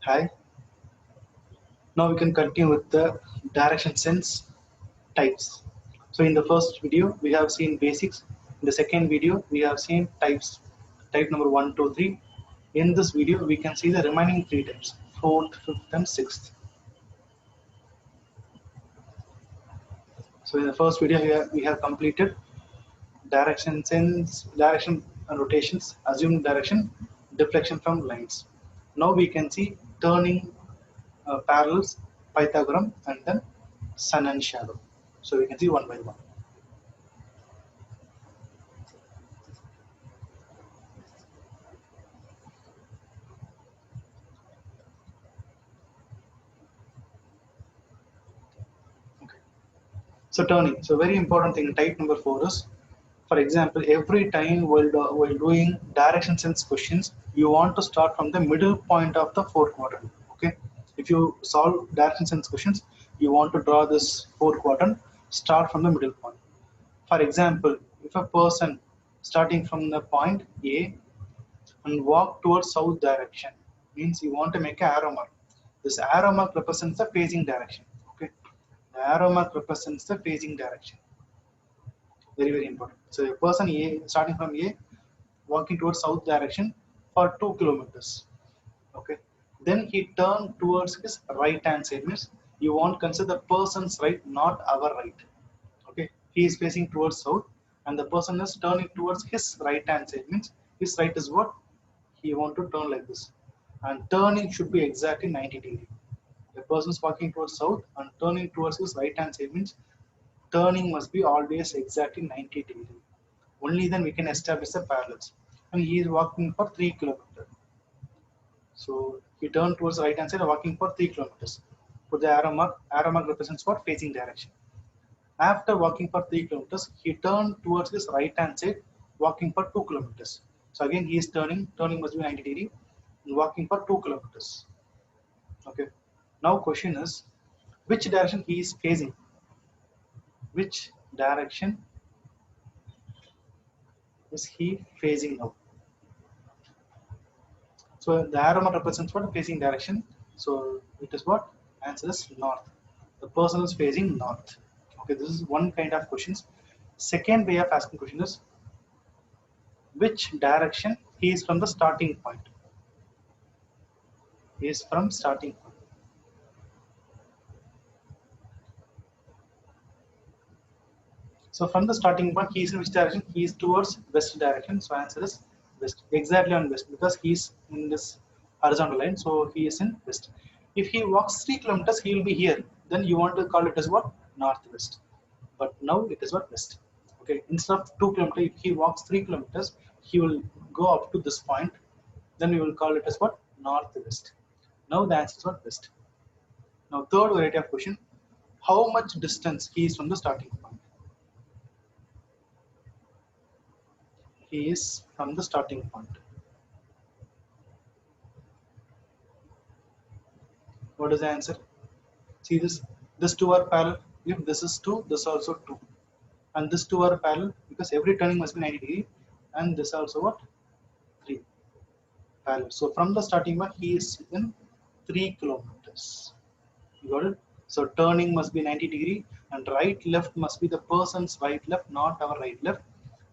Hi. Now we can continue with the direction sense types. So in the first video we have seen basics. In the second video we have seen types. Type number 1, 2, 3. In this video we can see the remaining three types: fourth, fifth, and sixth. So in the first video we have completed direction sense, direction and rotations, assumed direction, deflection from lines. Now we can see turning, parallels, Pythagorean, and then sun and shadow. So we can see one by one. Okay. So turning. So very important thing. Type number 4 is, for example, every time while doing direction sense questions, you want to start from the middle point of the fourth quadrant. Okay. If you solve direction sense questions, you want to draw this fourth quadrant. Start from the middle point. For example, if a person starting from the point A and walk towards south direction, means you want to make an arrow mark. This arrow mark represents the facing direction. Okay, the arrow mark represents the facing direction. Very, very important. So a person A starting from A walking towards south direction for 2 kilometers. Okay, then he turned towards his right hand side, means you want to consider the person's right, not our right. Okay, he is facing towards south and the person is turning towards his right hand side, means his right is what he want to turn like this, and turning should be exactly 90 degree. The person is walking towards south and turning towards his right hand side, means turning must be always exactly 90 degree. Only then we can establish the parallels. And he is walking for 3 kilometers. So he turned towards the right hand side, walking for 3 kilometers. Put the arrow mark. Arrow mark represents what? Facing direction. After walking for 3 kilometers, he turned towards his right hand side, walking for 2 kilometers. So again, he is turning. Turning must be 90 degree, and walking for 2 kilometers. Okay. Now question is, which direction he is facing? Which direction is he facing now? So the arrow mark represents what? Facing direction. So it is what? Answer is north. The person is facing north. Okay, this is one kind of questions. Second way of asking question is, which direction he is from the starting point? He is from starting point. So from the starting point, he is in which direction? He is towards west direction. So answer is west. Exactly on west, because he is in this horizontal line. So he is in west. If he walks 3 kilometers, he will be here. Then you want to call it as what? Northwest. But now it is what? West. Okay. Instead of 2 kilometers, if he walks 3 kilometers, he will go up to this point. Then we will call it as what? Northwest. Now the answer is what? West. Now third variety of question: how much distance he is from the starting point? He is from the starting point. What is the answer? See this. This two are parallel. If this is 2, this also 2. And this two are parallel because every turning must be 90 degree. And this also what? 3. Parallel. So from the starting point, he is in 3 kilometers. You got it? So turning must be 90 degree and right left must be the person's right left, not our right left.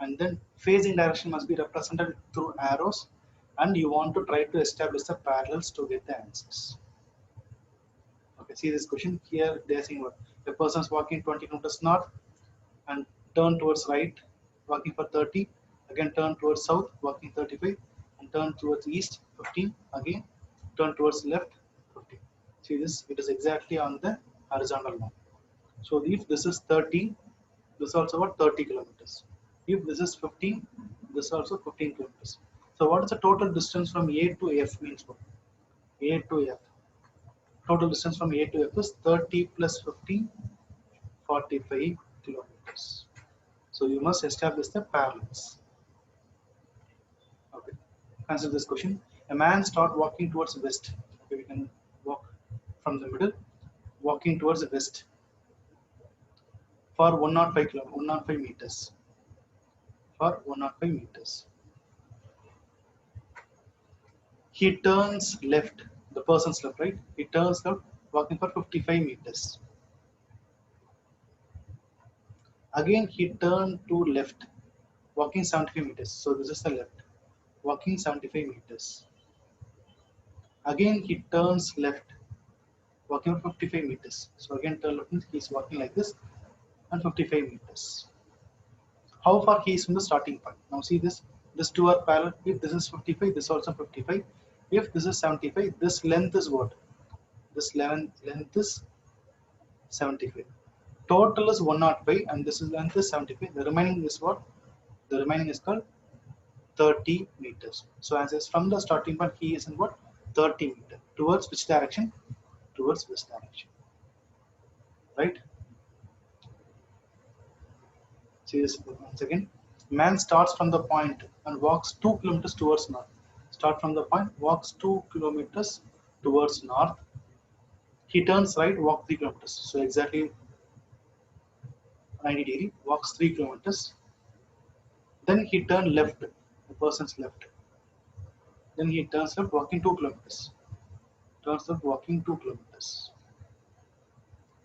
And then facing direction must be represented through arrows. And you want to try to establish the parallels to get the answers. Okay, see this question here. They are saying what? The person is walking 20 kilometers north and turn towards right, walking for 30. Again, turn towards south, walking 35, and turn towards east, 15. Again, turn towards left, 15. See this? It is exactly on the horizontal line. So if this is 30, this is also what? 30 kilometers. If this is 15, this is also 15 kilometers. So what is the total distance from A to F means what? A to F. Total distance from A to F is 30 plus 15, 45 kilometers. So you must establish the parallels. Okay. Consider this question. A man start walking towards the west. Okay, we can walk from the middle, walking towards the west for 105 meters. For 105 meters. He turns left. the person's left, right? He turns left, walking for 55 meters. Again, he turned to left, walking 75 meters. So this is the left, walking 75 meters. Again, he turns left, walking for 55 meters. So again, turn left means he's walking like this and 55 meters. How far he is from the starting point? Now see this. This two are parallel. If this is 55, this is also 55. If this is 75, this length is what? This length is 75. Total is 105 and this is length is 75. The remaining is what? The remaining is called 30 meters. So as is from the starting point, he is in what? 30 meters. Towards which direction? Towards this direction. Right? See this once again. Man starts from the point and walks 2 kilometers towards north. Start from the point, walks 2 kilometers towards north. He turns right, walk 3 kilometers. So exactly 90 degree, walks 3 kilometers. Then he turns left, the person's left. Then he turns left, walking 2 kilometers. Turns left, walking 2 kilometers.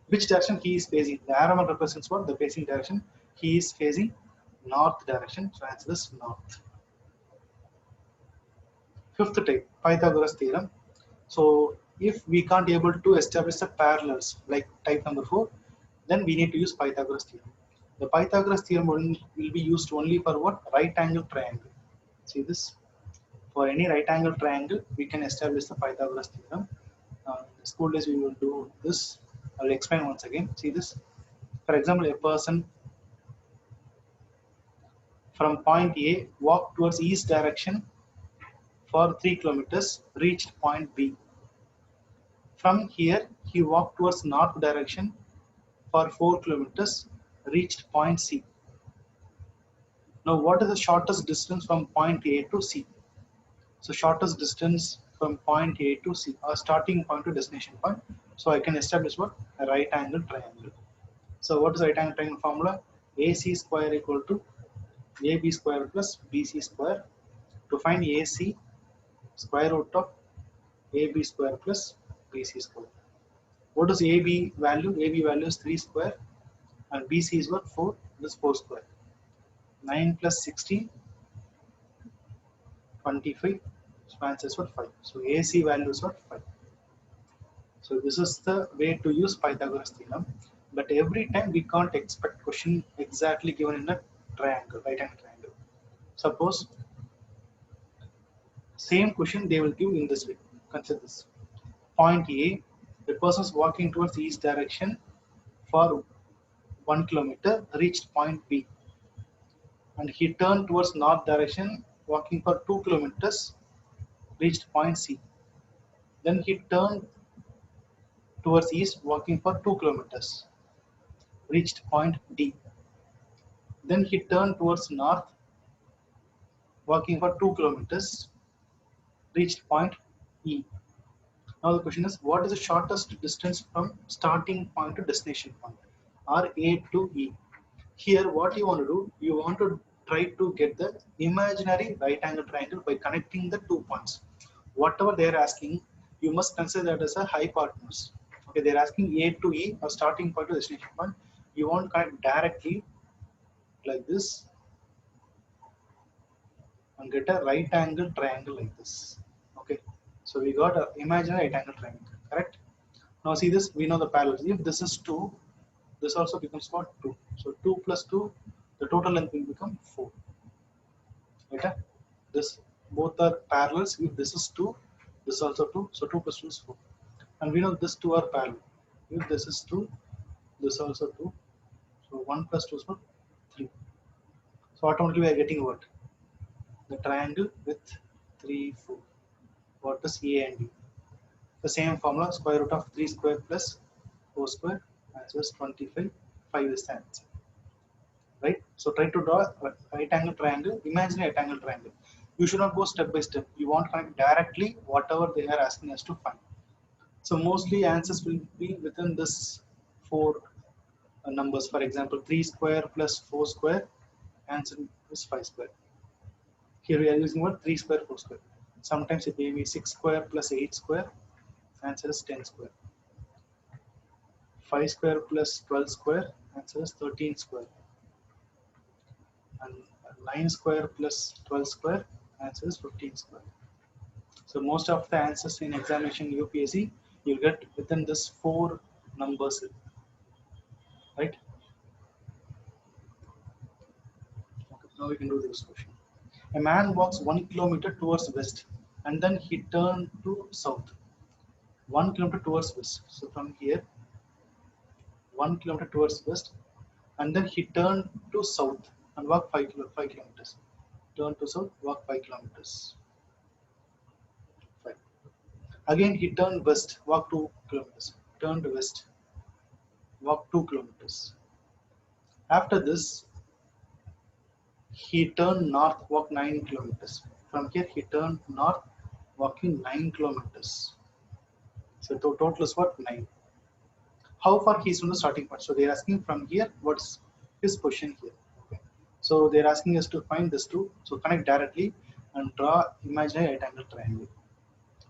Which direction he is facing? The arrow mark represents what? The facing direction. He is facing north direction. So answer is north. Fifth type, Pythagoras theorem. So if we can't able to establish the parallels like type number 4, then we need to use Pythagoras theorem. The Pythagoras theorem will be used only for what? Right angle triangle. See this? For any right angle triangle, we can establish the Pythagoras theorem. In school days, we will do this. I will explain once again. See this? For example, a person from point A walked towards east direction for 3 kilometers, reached point B. From here, he walked towards north direction for 4 kilometers, reached point C. Now, what is the shortest distance from point A to C? So, shortest distance from point A to C, or starting point to destination point. So, I can establish what? A right angle triangle. So, what is right angle triangle formula? AC square equal to AB square plus BC square. To find AC, square root of AB square plus BC square. What is AB value? AB value is 3 square and BC is what? 4. This is 4 square. 9 plus 16, 25. So answer is what? 5. So AC value is what? 5. So this is the way to use Pythagoras theorem. But every time we can't expect question exactly given in a triangle, right angle triangle. Suppose same question they will give in this way. Consider this. Point A, the person is walking towards east direction for 1 kilometer, reached point B. And he turned towards north direction, walking for 2 kilometers, reached point C. Then he turned towards east, walking for 2 kilometers, reached point D. Then he turned towards north, walking for 2 kilometers, reached point E. Now the question is, what is the shortest distance from starting point to destination point, or A to E? Here, what you want to do, you want to try to get the imaginary right angle triangle by connecting the 2 points. Whatever they are asking, you must consider that as a hypotenuse. Okay, they are asking A to E or starting point to destination point. You want to connect directly like this and get a right angle triangle like this. Okay, so we got a imaginary right angle triangle, correct? Now see this, we know the parallels. If this is 2, this also becomes what? 2. So 2 plus 2, the total length will become 4. Okay, this both are parallels. If this is 2, this is also 2. So 2 plus 2 is 4. And we know this 2 are parallel. If this is 2, this is also 2. So 1 plus 2 is what? 3. So automatically we are getting what? The triangle with 3, 4. What is A and B? The same formula, square root of 3 square plus 4 square. Answer is 25. 5 is the answer. Right? So try to draw a right angle triangle, imaginary right angle triangle. You should not go step by step. You want to connect directly whatever they are asking us to find. So mostly answers will be within this 4 numbers. For example, 3 square plus 4 square, answer is 5 square. Here we are using what? 3 square, 4 square. Sometimes it may be 6 square plus 8 square. Answer is 10 square. 5 square plus 12 square. Answer is 13 square. And 9 square plus 12 square. Answer is 15 square. So most of the answers in examination UPSC you get within this 4 numbers, right? Okay, now we can do this question. A man walks 1 kilometer towards west and then he turned to south. 1 kilometer towards west. So from here, 1 kilometer towards west and then he turned to south and walked 5 kilometers. Turn to south, walk 5 kilometers. 5. Again he turned west, walk 2 kilometers. Turned west, walk 2 kilometers. After this, he turned north, walked 9 kilometers. From here, he turned north, walking 9 kilometers. So the total is what? 9. How far he is from the starting point? So they are asking from here, what's his position here? Okay. So they are asking us to find this two. So connect directly and draw imaginary right angle triangle.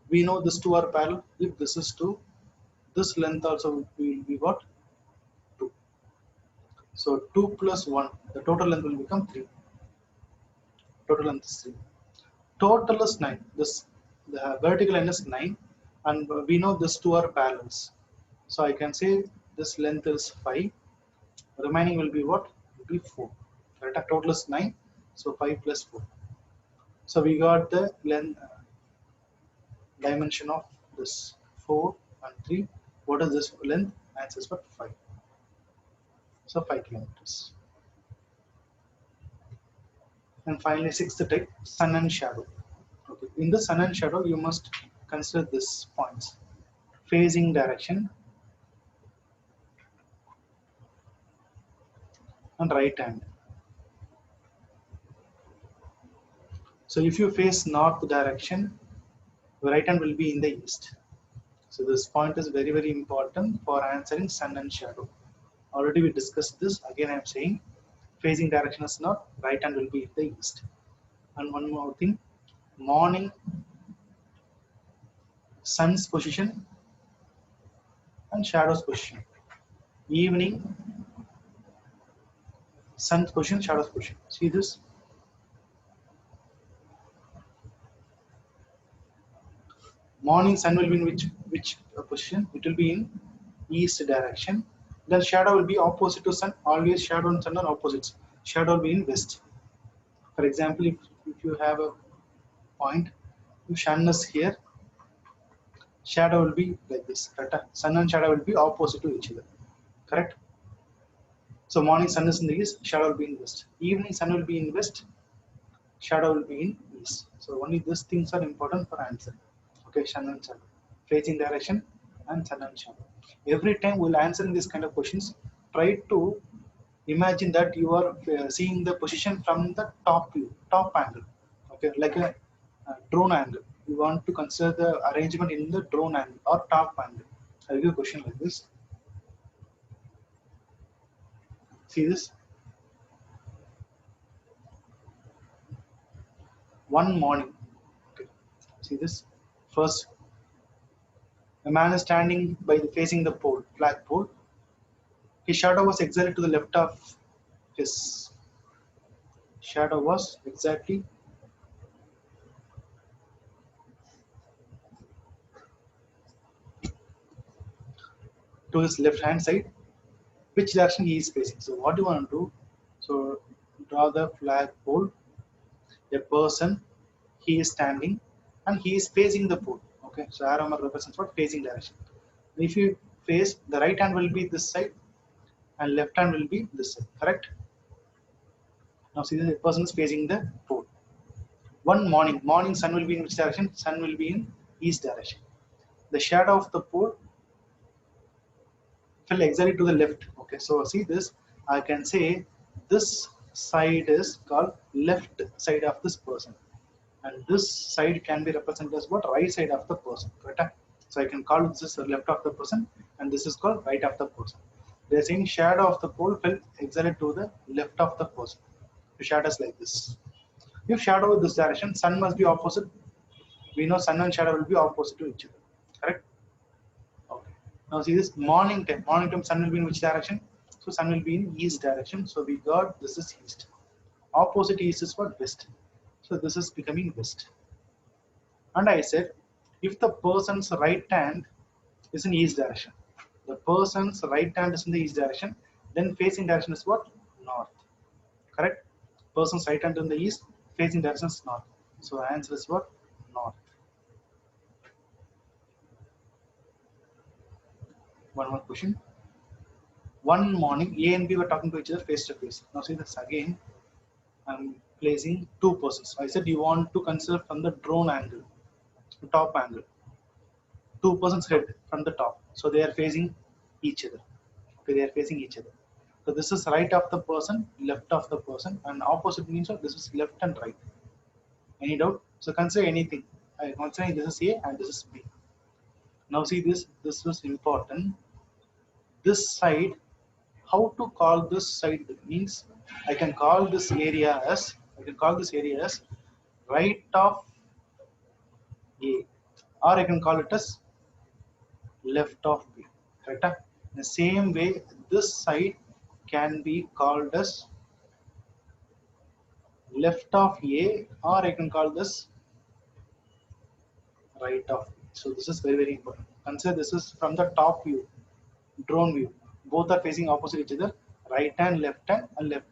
We know these two are parallel. If this is 2, this length also will be what? 2. So 2 plus 1, the total length will become 3. Total length is 3. Total is 9. This the vertical line is 9, and we know these two are parallels. So I can say this length is 5. Remaining will be what? Will be 4. Right? Total is 9. So 5 plus 4. So we got the length dimension of this 4 and 3. What is this length? Answer is what? 5. So 5 kilometers. And finally, sixth type, sun and shadow. Okay. In the sun and shadow, you must consider these points: facing direction and right hand. So if you face north direction, the right hand will be in the east. So this point is very, very important for answering sun and shadow. Already we discussed this. Again, I am saying facing direction is north, right hand will be in the east. And one more thing, morning sun's position and shadow's position. Evening sun's position, shadow's position. See this? Morning sun will be in which position? It will be in east direction. Then shadow will be opposite to sun. Always shadow and sun are opposites. Shadow will be in west. For example, if you have a point, if sun is here, shadow will be like this. Correct? Sun and shadow will be opposite to each other. Correct? So morning sun is in the east, shadow will be in west. Evening sun will be in west, shadow will be in east. So only these things are important for answer. Okay, sun and shadow, facing direction and sun and shadow. Every time we'll answer in this kind of questions, try to imagine that you are seeing the position from the top view, top angle. Okay, like a drone angle. You want to consider the arrangement in the drone angle or top angle. I'll give a question like this. See this? One morning. Okay. See this? First, a man is standing by facing the pole, flag pole. His shadow was exactly to the left of his shadow was exactly to his left hand side, which direction he is facing. So what do you want to do? So draw the flag pole, a person, he is standing and he is facing the pole. Okay, so arrow mark represents what? Facing direction. If you face, the right hand will be this side and left hand will be this side, correct? Now see, the person is facing the pole. One morning sun will be in which direction? Sun will be in east direction. The shadow of the pole fell exactly to the left. Okay, so see this, I can say this side is called left side of this person, and this side can be represented as what? Right side of the person, correct? So I can call this the left of the person, and this is called right of the person. They are saying shadow of the pole fell exactly to the left of the person. The shadow is like this. If shadow is this direction, sun must be opposite. We know sun and shadow will be opposite to each other, correct? Now see this morning time. Morning time sun will be in which direction? So sun will be in east direction. So we got this is east. Opposite east is what? West. So this is becoming west. And I said, if the person's right hand is in east direction, the person's right hand is in the east direction, then facing direction is what? North. Correct? Person's right hand in the east, facing direction is north. So the answer is what? North. One more question. One morning, A and B were talking to each other face to face. Now see this again. I'm placing two persons. I said you want to consider from the drone angle, top angle. Two persons head from the top. So they are facing each other. Okay, they are facing each other. So this is right of the person, left of the person, and opposite means that this is left and right. Any doubt? So consider anything. I consider this is A and this is B. Now see this. This was important. This side, how to call this side means I can call this area as right of A, or I can call it as left of B. Correct? In the same way, this side can be called as left of A, or I can call this right of B. So this is very important. Consider this is from the top view, drone view. Both are facing opposite each other, right and left left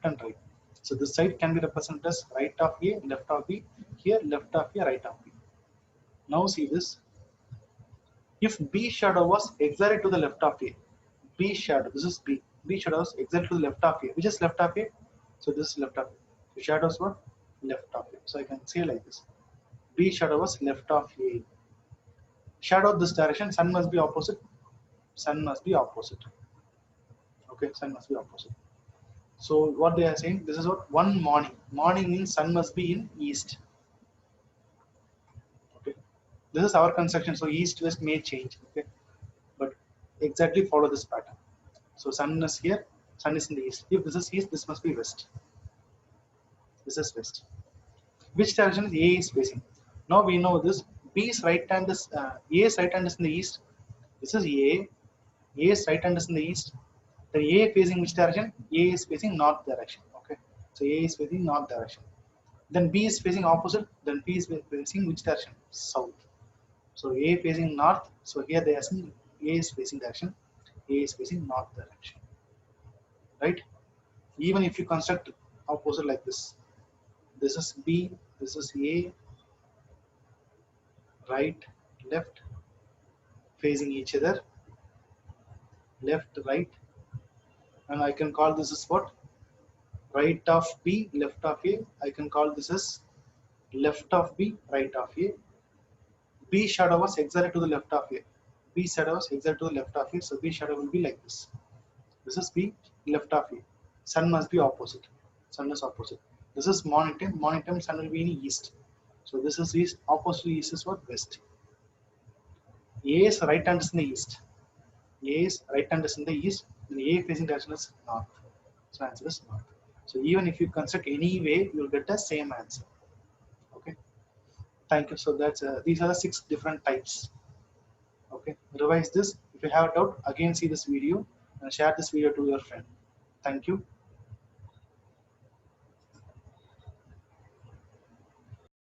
and right. So this side can be represented as right of A, left of B. Here left of A, right of B. Now see this. If B shadow was exactly to the left of A, B shadow, this is B. B shadow was exactly to the left of A. Which is left of A? So this is left of A. So shadow is what? Left of A. So I can say like this. B shadow was left of A. Shadow of this direction, sun must be opposite. Sun must be opposite. Okay, sun must be opposite. So what they are saying, this is what one morning. Morning means sun must be in east. Okay, this is our construction. So east west may change. Okay, but exactly follow this pattern. So sun is here, sun is in the east. If this is east, this must be west. This is west. Which direction is A is facing? Now we know this. B's right hand is A's right hand is in the east. This is A. A's right hand is in the east. Then A facing which direction? A is facing north direction. Okay. So A is facing north direction. Then B is facing opposite. Then B is facing which direction? South. So A facing north. So here they are saying A is facing direction. A is facing north direction. Right? Even if you construct opposite like this. This is B. This is A. Right, left, facing each other. Left, right. And I can call this as what? Right of B, left of A. I can call this as left of B, right of A. B shadow was exactly to the left of A. B shadow was exactly to the left of A. So B shadow will be like this. This is B, left of A. Sun must be opposite. Sun is opposite. This is morning time. Morning time, sun will be in east. So this is east. Opposite east is what? West. A's right hand is in the east. A's right hand is in the east. Then A facing direction is north. So answer is north. So even if you construct any way, you will get the same answer. Okay. Thank you. So that's these are the 6 different types. Okay. Revise this. If you have a doubt, again see this video and share this video to your friend. Thank you.